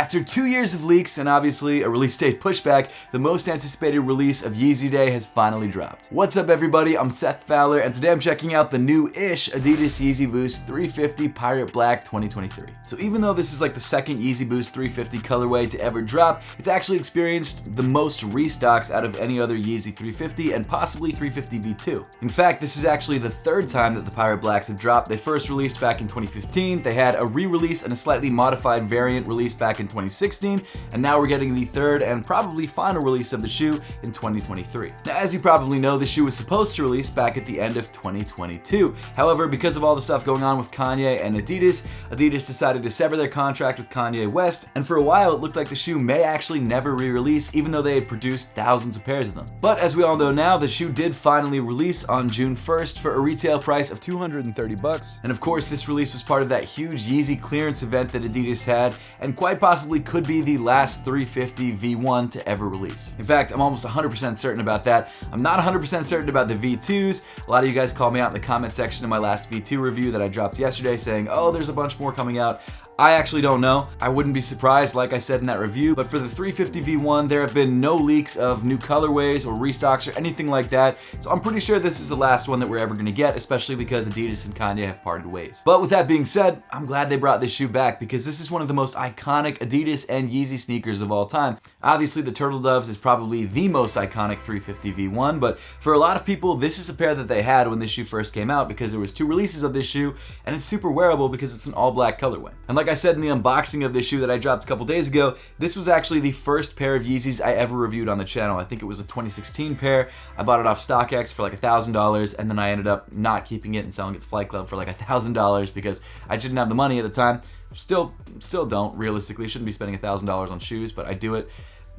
After 2 years of leaks and obviously a release date pushback, the most anticipated release of Yeezy Day has finally dropped. What's up everybody, I'm Seth Fowler and today I'm checking out the new-ish Adidas Yeezy Boost 350 Pirate Black 2023. So even though this is like the second Yeezy Boost 350 colorway to ever drop, it's actually experienced the most restocks out of any other Yeezy 350 and possibly 350 V2. In fact, this is actually the third time that the Pirate Blacks have dropped. They first released back in 2015, they had a re-release and a slightly modified variant released back in 2016, and now we're getting the third and probably final release of the shoe in 2023. Now, as you probably know, the shoe was supposed to release back at the end of 2022. However, because of all the stuff going on with Kanye and Adidas decided to sever their contract with Kanye West, and for a while it looked like the shoe may actually never re-release, even though they had produced thousands of pairs of them. But as we all know now, the shoe did finally release on June 1st for a retail price of $230. And of course, this release was part of that huge Yeezy clearance event that Adidas had, and quite possibly could be the last 350 V1 to ever release. In fact, I'm almost 100% certain about that. I'm not 100% certain about the V2s. A lot of you guys called me out in the comment section of my last V2 review that I dropped yesterday saying, oh, there's a bunch more coming out. I actually don't know. I wouldn't be surprised, like I said in that review, but for the 350 V1, there have been no leaks of new colorways or restocks or anything like that, so I'm pretty sure this is the last one that we're ever going to get, especially because Adidas and Kanye have parted ways. But with that being said, I'm glad they brought this shoe back because this is one of the most iconic Adidas and Yeezy sneakers of all time. Obviously, the Turtle Doves is probably the most iconic 350 V1, but for a lot of people, this is a pair that they had when this shoe first came out because there was 2 releases of this shoe, and it's super wearable because it's an all-black colorway. And like I said in the unboxing of this shoe that I dropped a couple days ago, this was actually the first pair of Yeezys I ever reviewed on the channel. I think it was a 2016 pair. I bought it off StockX for like $1,000, and then I ended up not keeping it and selling it to Flight Club for like $1,000 because I didn't have the money at the time. Still don't, realistically. Shouldn't be spending $1,000 on shoes, but I do it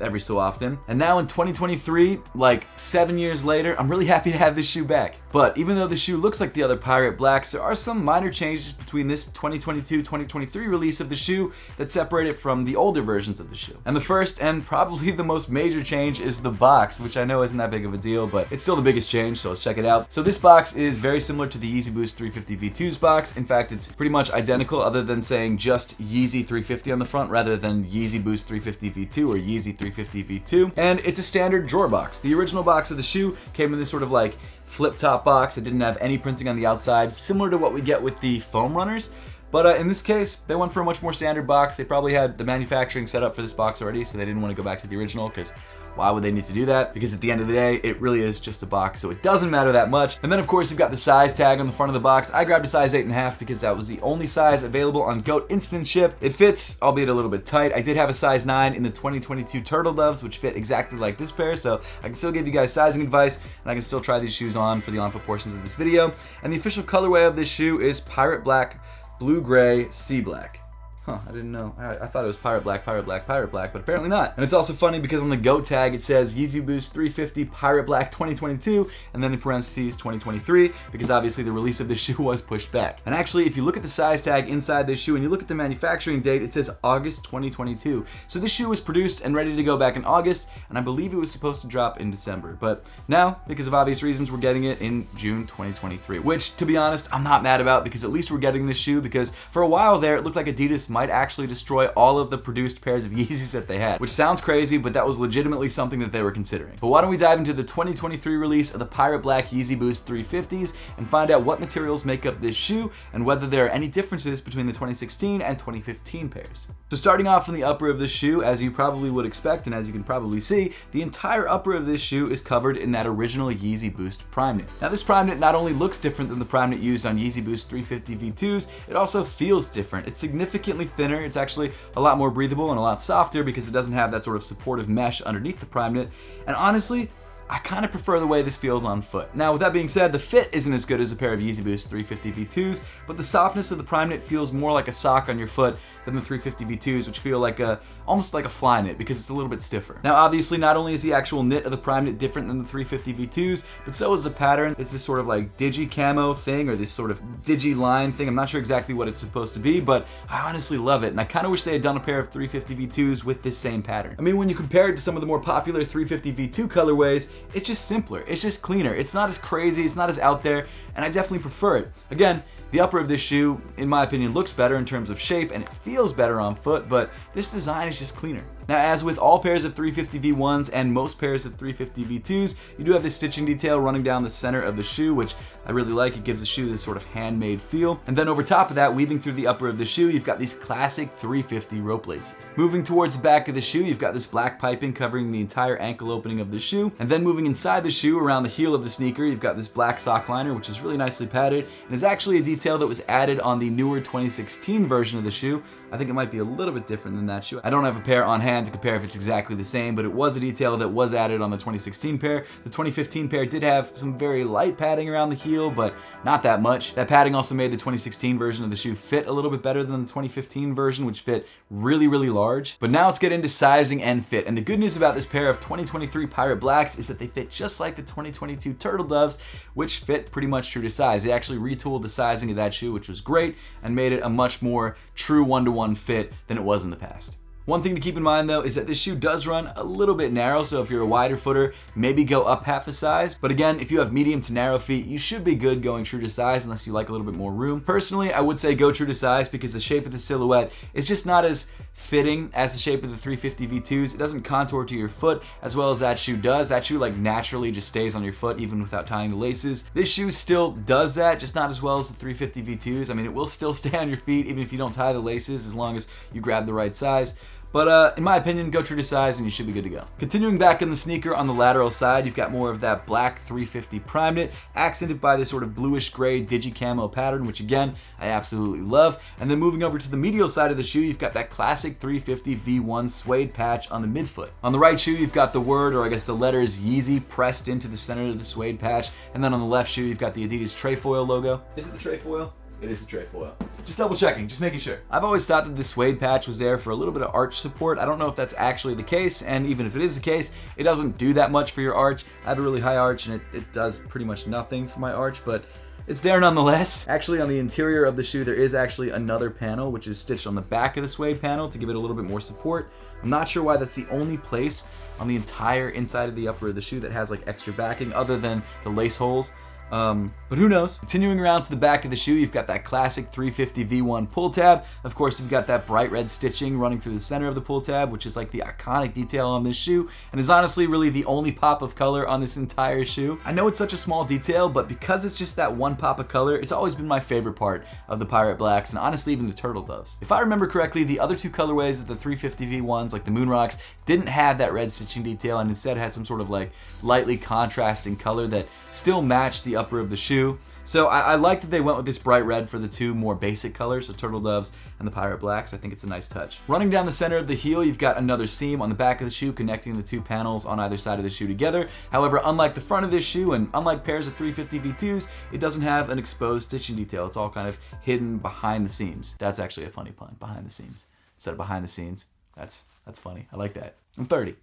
every so often. And now in 2023, like 7 years later, I'm really happy to have this shoe back. But even though the shoe looks like the other Pirate Blacks, there are some minor changes between this 2022-2023 release of the shoe that separate it from the older versions of the shoe. And the first and probably the most major change is the box, which I know isn't that big of a deal, but it's still the biggest change, so let's check it out. So this box is very similar to the Yeezy Boost 350 V2's box. In fact, it's pretty much identical other than saying just Yeezy 350 on the front rather than Yeezy Boost 350 V2 or Yeezy 350 V2, and it's a standard drawer box. The original box of the shoe came in this sort of like flip top box. It didn't have any printing on the outside, similar to what we get with the foam runners. But in this case, they went for a much more standard box. They probably had the manufacturing set up for this box already, so they didn't want to go back to the original because why would they need to do that? Because at the end of the day, it really is just a box, so it doesn't matter that much. And then of course, you've got the size tag on the front of the box. I grabbed a size 8.5 because that was the only size available on GOAT Instant Ship. It fits, albeit a little bit tight. I did have a size 9 in the 2022 Turtle Doves, which fit exactly like this pair, so I can still give you guys sizing advice, and I can still try these shoes on for the on-foot portions of this video. And the official colorway of this shoe is Pirate Black, Blue Gray, Sea Black. Huh, I didn't know. I thought it was Pirate Black, Pirate Black, Pirate Black, but apparently not. And it's also funny because on the GOAT tag it says Yeezy Boost 350 Pirate Black 2022, and then in parentheses 2023, because obviously the release of this shoe was pushed back. And actually, if you look at the size tag inside this shoe and you look at the manufacturing date, it says August 2022. So this shoe was produced and ready to go back in August, and I believe it was supposed to drop in December. But now, because of obvious reasons, we're getting it in June 2023, which, to be honest, I'm not mad about because at least we're getting this shoe because for a while there, it looked like Adidas might actually destroy all of the produced pairs of Yeezys that they had, which sounds crazy, but that was legitimately something that they were considering. But why don't we dive into the 2023 release of the Pirate Black Yeezy Boost 350s and find out what materials make up this shoe and whether there are any differences between the 2016 and 2015 pairs. So starting off from the upper of this shoe, as you probably would expect and as you can probably see, the entire upper of this shoe is covered in that original Yeezy Boost Prime Knit. Now this Prime Knit not only looks different than the Prime Knit used on Yeezy Boost 350 V2s, it also feels different. It's significantly thinner. It's actually a lot more breathable and a lot softer because it doesn't have that sort of supportive mesh underneath the Prime Knit. And honestly, I kind of prefer the way this feels on foot. Now, with that being said, the fit isn't as good as a pair of Yeezy Boost 350 V2s, but the softness of the Prime Knit feels more like a sock on your foot than the 350 V2s, which feel like almost like a fly knit because it's a little bit stiffer. Now, obviously, not only is the actual knit of the Prime Knit different than the 350 V2s, but so is the pattern. It's this sort of like digi camo thing or this sort of digi line thing. I'm not sure exactly what it's supposed to be, but I honestly love it, and I kind of wish they had done a pair of 350 V2s with this same pattern. I mean, when you compare it to some of the more popular 350 V2 colorways, it's just simpler, it's just cleaner, it's not as crazy, it's not as out there, and I definitely prefer it. Again, The upper of this shoe, in my opinion, looks better in terms of shape and it feels better on foot, but this design is just cleaner. Now, as with all pairs of 350 V1s and most pairs of 350 V2s, you do have this stitching detail running down the center of the shoe, which I really like. It gives the shoe this sort of handmade feel. And then over top of that, weaving through the upper of the shoe, you've got these classic 350 rope laces. Moving towards the back of the shoe, you've got this black piping covering the entire ankle opening of the shoe. And then moving inside the shoe, around the heel of the sneaker, you've got this black sock liner, which is really nicely padded, and is actually a detail that was added on the newer 2016 version of the shoe. I think it might be a little bit different than that shoe. I don't have a pair on hand to compare if it's exactly the same, but it was a detail that was added on the 2016 pair. The 2015 pair did have some very light padding around the heel, but not that much. That padding also made the 2016 version of the shoe fit a little bit better than the 2015 version, which fit really, really large. But now let's get into sizing and fit. And the good news about this pair of 2023 Pirate Blacks is that they fit just like the 2022 Turtle Doves, which fit pretty much true to size. They actually retooled the sizing of that shoe, which was great, and made it a much more true one-to-one fit than it was in the past. One thing to keep in mind though is that this shoe does run a little bit narrow, so if you're a wider footer, maybe go up half a size. But again, if you have medium to narrow feet, you should be good going true to size unless you like a little bit more room. Personally, I would say go true to size because the shape of the silhouette is just not as fitting as the shape of the 350 V2s. It doesn't contour to your foot as well as that shoe does. That shoe like naturally just stays on your foot even without tying the laces. This shoe still does that, just not as well as the 350 V2s. I mean, it will still stay on your feet even if you don't tie the laces as long as you grab the right size. But in my opinion, go true to size and you should be good to go. Continuing back in the sneaker on the lateral side, you've got more of that black 350 prime knit, accented by this sort of bluish gray digi camo pattern, which again, I absolutely love. And then moving over to the medial side of the shoe, you've got that classic 350 V1 suede patch on the midfoot. On the right shoe, you've got the word, or I guess the letters Yeezy pressed into the center of the suede patch. And then on the left shoe, you've got the Adidas trefoil logo. Is it the trefoil? It is the trefoil. Just double checking, just making sure. I've always thought that the suede patch was there for a little bit of arch support. I don't know if that's actually the case, and even if it is the case, it doesn't do that much for your arch. I have a really high arch and it does pretty much nothing for my arch, but it's there nonetheless. Actually, on the interior of the shoe, there is actually another panel, which is stitched on the back of the suede panel to give it a little bit more support. I'm not sure why that's the only place on the entire inside of the upper of the shoe that has like extra backing other than the lace holes. But who knows? Continuing around to the back of the shoe, you've got that classic 350 V1 pull tab. Of course, you've got that bright red stitching running through the center of the pull tab, which is like the iconic detail on this shoe, and is honestly really the only pop of color on this entire shoe. I know it's such a small detail, but because it's just that one pop of color, it's always been my favorite part of the Pirate Blacks, and honestly even the Turtle Doves. If I remember correctly, the other two colorways of the 350 V1s, like the Moon Rocks, didn't have that red stitching detail and instead had some sort of like lightly contrasting color that still matched the upper of the shoe. So I like that they went with this bright red for the two more basic colors, so Turtle Doves and the Pirate Blacks. I think it's a nice touch. Running down the center of the heel, you've got another seam on the back of the shoe connecting the two panels on either side of the shoe together. However, unlike the front of this shoe and unlike pairs of 350 V2s, it doesn't have an exposed stitching detail. It's all kind of hidden behind the seams. That's actually a funny pun, behind the seams. Instead of behind the scenes. That's funny. I like that. I'm 30.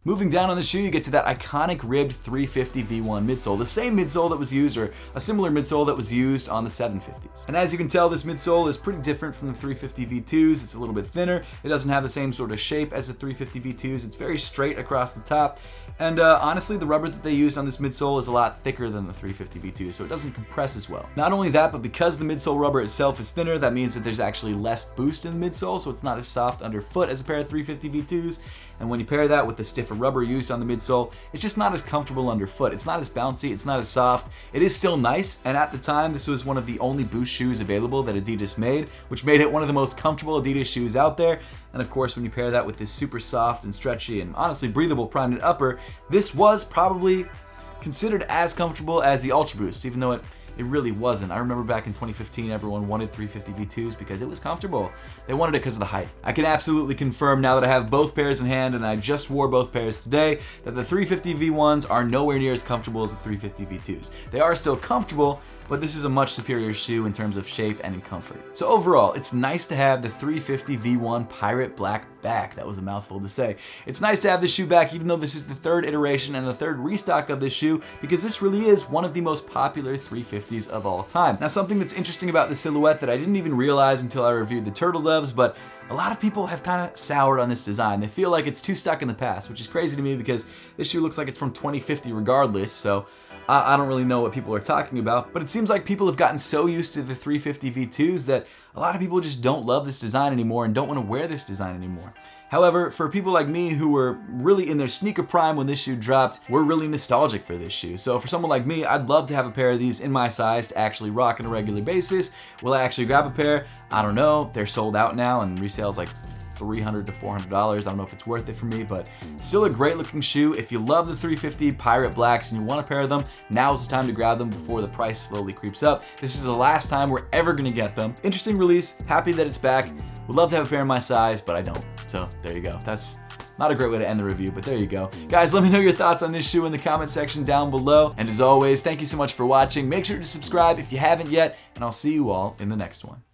Moving down on the shoe, you get to that iconic ribbed 350 V1 midsole, the same midsole that was used, or a similar midsole that was used on the 750s. And as you can tell, this midsole is pretty different from the 350 V2s. It's a little bit thinner. It doesn't have the same sort of shape as the 350 V2s. It's very straight across the top. And honestly, the rubber that they used on this midsole is a lot thicker than the 350 V2, so it doesn't compress as well. Not only that, but because the midsole rubber itself is thinner, that means that there's actually less boost in the midsole, so it's not as soft underfoot as a pair of 350 V2s. And when you pair that with the stiffer rubber used on the midsole, it's just not as comfortable underfoot. It's not as bouncy, it's not as soft. It is still nice, and at the time, this was one of the only Boost shoes available that Adidas made, which made it one of the most comfortable Adidas shoes out there. And of course, when you pair that with this super soft and stretchy and honestly breathable prime knit upper, this was probably considered as comfortable as the Ultra Boost, even though it really wasn't. I remember back in 2015, everyone wanted 350 V2s because it was comfortable. They wanted it because of the height. I can absolutely confirm now that I have both pairs in hand, and I just wore both pairs today, that the 350 V1s are nowhere near as comfortable as the 350 V2s. They are still comfortable, but this is a much superior shoe in terms of shape and in comfort. So overall, it's nice to have the 350 V1 Pirate Black back. That was a mouthful to say. It's nice to have this shoe back, even though this is the third iteration and the third restock of this shoe, because this really is one of the most popular 350s of all time. Now, something that's interesting about the silhouette that I didn't even realize until I reviewed the Turtle Doves, but a lot of people have kind of soured on this design. They feel like it's too stuck in the past, which is crazy to me because this shoe looks like it's from 2050 regardless, so I don't really know what people are talking about, but it seems like people have gotten so used to the 350 V2s that a lot of people just don't love this design anymore and don't want to wear this design anymore. However, for people like me who were really in their sneaker prime when this shoe dropped, we're really nostalgic for this shoe. So for someone like me, I'd love to have a pair of these in my size to actually rock on a regular basis. Will I actually grab a pair? I don't know. They're sold out now and resale's like $300 to $400. I don't know if it's worth it for me, but still a great looking shoe. If you love the 350 Pirate Blacks and you want a pair of them, now's the time to grab them before the price slowly creeps up. This is the last time we're ever gonna get them. Interesting release, happy that it's back. Would love to have a pair in my size, but I don't. So there you go. That's not a great way to end the review, but there you go. Guys, let me know your thoughts on this shoe in the comment section down below. And as always, thank you so much for watching. Make sure to subscribe if you haven't yet, and I'll see you all in the next one.